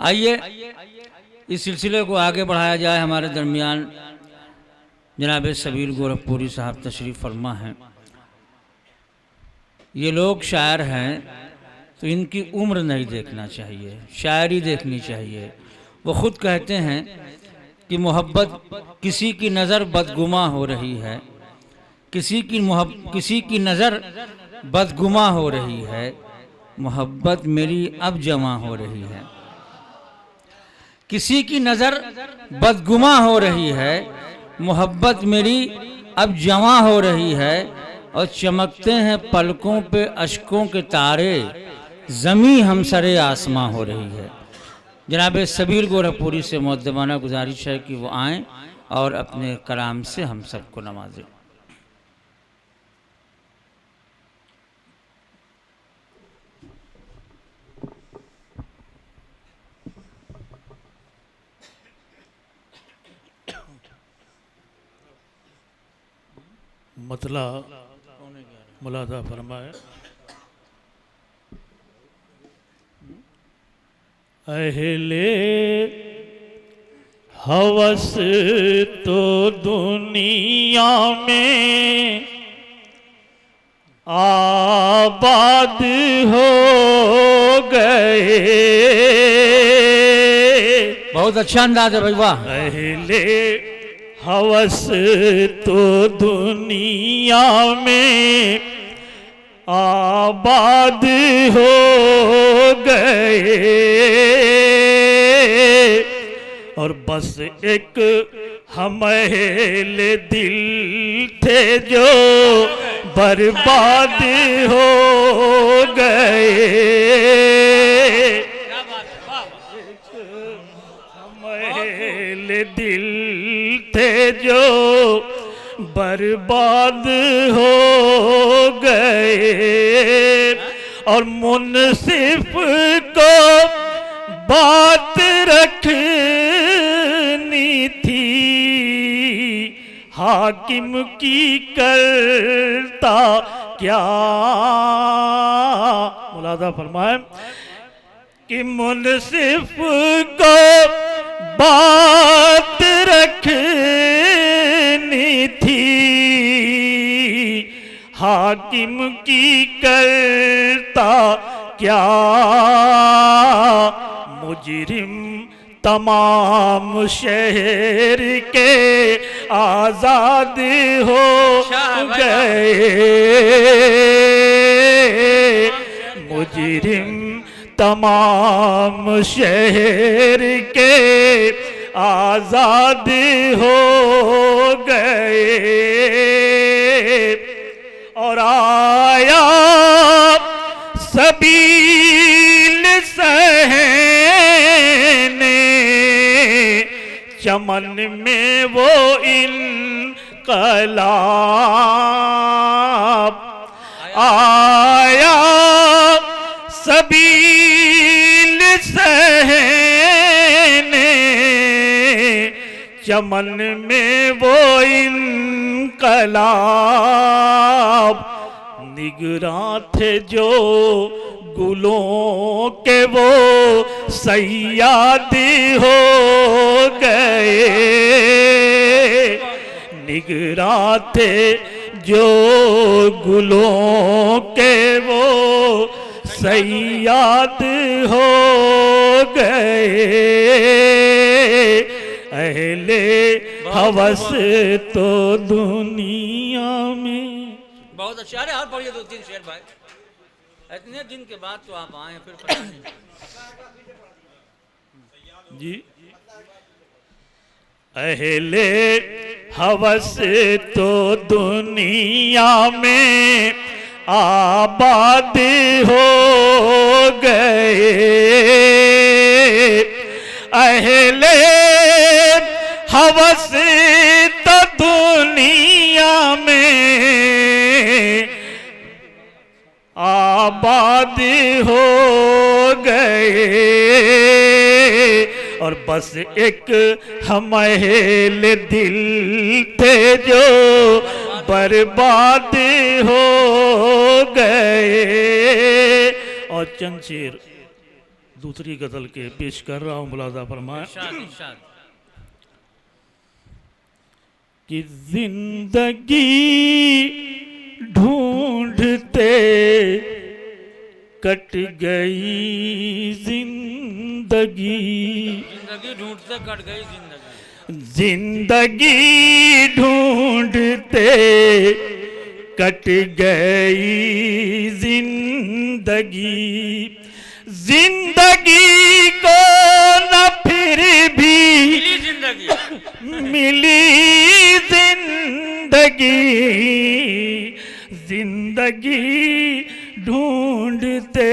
आइए इस सिलसिले को आगे बढ़ाया जाए। हमारे दरमियान जनाब सबीर गोरखपुरी साहब तशरीफ़ फरमा हैं। ये लोग शायर हैं तो इनकी उम्र नहीं देखना चाहिए, शायरी देखनी चाहिए। वो ख़ुद कहते हैं कि मोहब्बत किसी की नज़र बदगुमा हो रही है, किसी की नज़र बदगुमा हो रही है, मोहब्बत मेरी अब जमा हो रही है। किसी की नज़र बदगुमा हो रही है, मोहब्बत मेरी अब जमा हो रही है, और चमकते हैं पलकों पे अश्कों के तारे, ज़मी हमसरे आसमां हो रही है। जनाब सबीर गोरखपुरी से मुअद्दबाना गुजारिश है कि वो आएँ और अपने कलाम से हम सबको नवाजें। मतला मुलादा फरमाए। अहले हवस तो दुनिया में आबाद हो गए। बहुत अच्छा अंदाज है भाई, वाह। अहले हवस तो दुनिया में आबाद हो गए, और बस एक हम अहले दिल थे जो बर्बाद हो गए। हम अहले दिल थे जो बर्बाद हो गए, और मुनसिफ को बात रखनी थी, हाकिम की करता क्या। मुलादा फरमाए कि मुनसिफ को बात रखनी थी, हाकिम की करता क्या। मुजरिम तमाम शहर के आजाद हो गए, मुजरिम तमाम शहर के आजाद हो गए, और आया सबील सहने चमन में वो इनकलाब। आया सबील सहने चमन में वो इनकलाब। निगरां थे जो गुलों के वो सयाद हो गए, निगरां थे जो गुलों के वो सयाद हो गए। अहले हवस तो दुनिया में। बहुत अच्छा। अरे और पढ़िए दो तीन शेर भाई, इतने दिन के बाद तो आप आए फिर जी। अहले हवस तो दुनिया में आबाद हो गए, अहले हवस तो दुनिया में आबाद हो गए, और बस एक हम अहले दिल थे जो बर्बाद हो गए। और चंद शेर दूसरी गज़ल के पेश कर रहा हूँ, मुलाज़ा फरमाएं इरशाद इरशाद। कि जिंदगी ढूंढते कट गई जिंदगी, जिंदगी ढूंढते कट गई जिंदगी, जिंदगी ढूंढते कट गई जिंदगी, जिंदगी को न फिर भी मिली जिंदगी, मिली जिंदगी, जिंदगी ढूंढते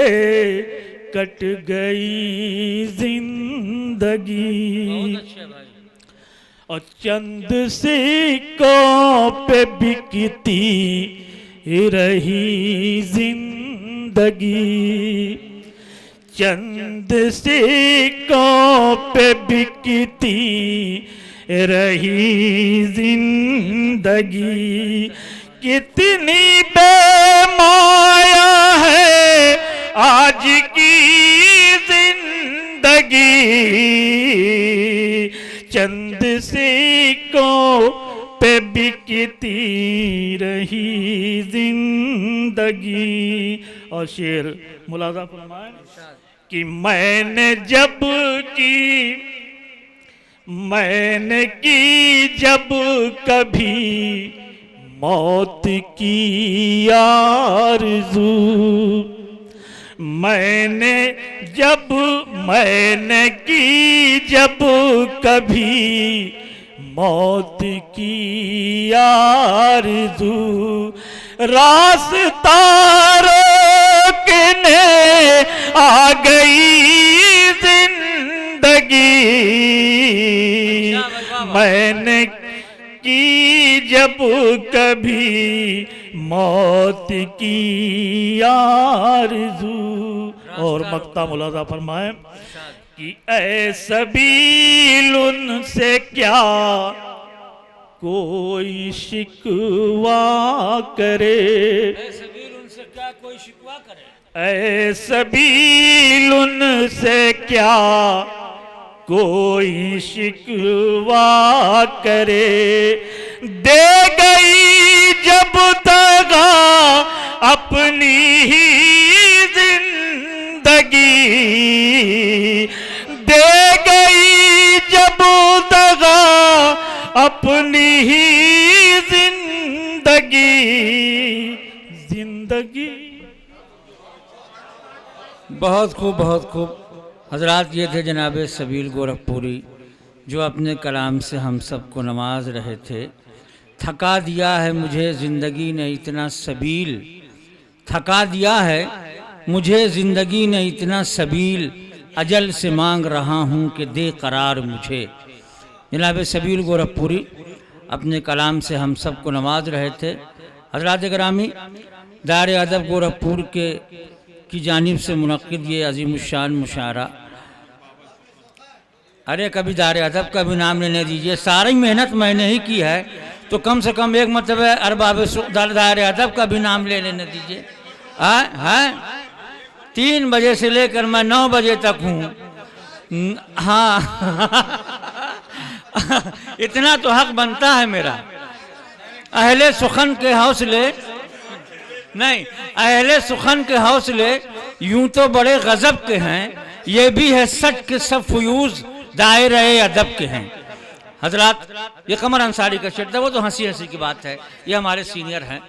कट गई जिंदगी। बहुत अच्छे भाई। और चंद सिक्कों पे बिकती रही जिंदगी, चंद सिक्कों पे बिकती रही जिंदगी, कितनी बेमाया है आज की जिंदगी, चंद सिक्कों पे बिकती रही जिंदगी। और शेर मुलाज़ा फरमाएं कि मैंने की जब कभी मौत की आरज़ू, मैंने की जब कभी मौत की आरज़ू, रास्ता रोकने आ गई जिंदगी, मैंने की जब कभी मौत की आरज़ू। और मक्ता मुलाज़ा फरमाएं कि ऐ सबील उनसे क्या कोई शिकवा करे, सबील उनसे क्या कोई शिकवा करे, ऐ सबील उनसे क्या कोई शिकवा करे, दे गई जब दगा अपनी ही जिंदगी, दे गई जब दगा अपनी ही जिंदगी, जिंदगी। बहुत खूब बहुत खूब। हजरात, ये थे जनाब सबील गोरखपुरी जो अपने कलाम से हम सबको नवाज रहे थे। थका दिया है मुझे ज़िंदगी ने इतना सबील, थका दिया है मुझे ज़िंदगी ने इतना सबील, अजल से मांग रहा हूँ कि दे करार मुझे। जनाब सबील गोरखपुरी अपने कलाम से हम सबको नवाज रहे थे। हजरात गिरामी, दार अदब गोरखपुर की जानिब से मुनक्किद ये अज़ीमुश्शान मुशायरा, अरे कभी दार अदब का भी नाम लेने दीजिए, सारी मेहनत मैंने ही की है, तो कम से कम एक मतलब अरबाब दार अदब का भी नाम ले लेने दीजिए। हाँ 3 बजे से लेकर मैं 9 बजे तक हूँ। हाँ इतना तो हक बनता है मेरा। अहले सुखन के हौसले नहीं, अहले सुखन के हौसले यूं तो बड़े गजब के हैं, ये भी है सच के सब फ्यूज दायरे अदब के हैं। हजरात, ये कमर अंसारी का शेर था, वो तो हंसी हंसी की बात है, ये हमारे सीनियर हैं।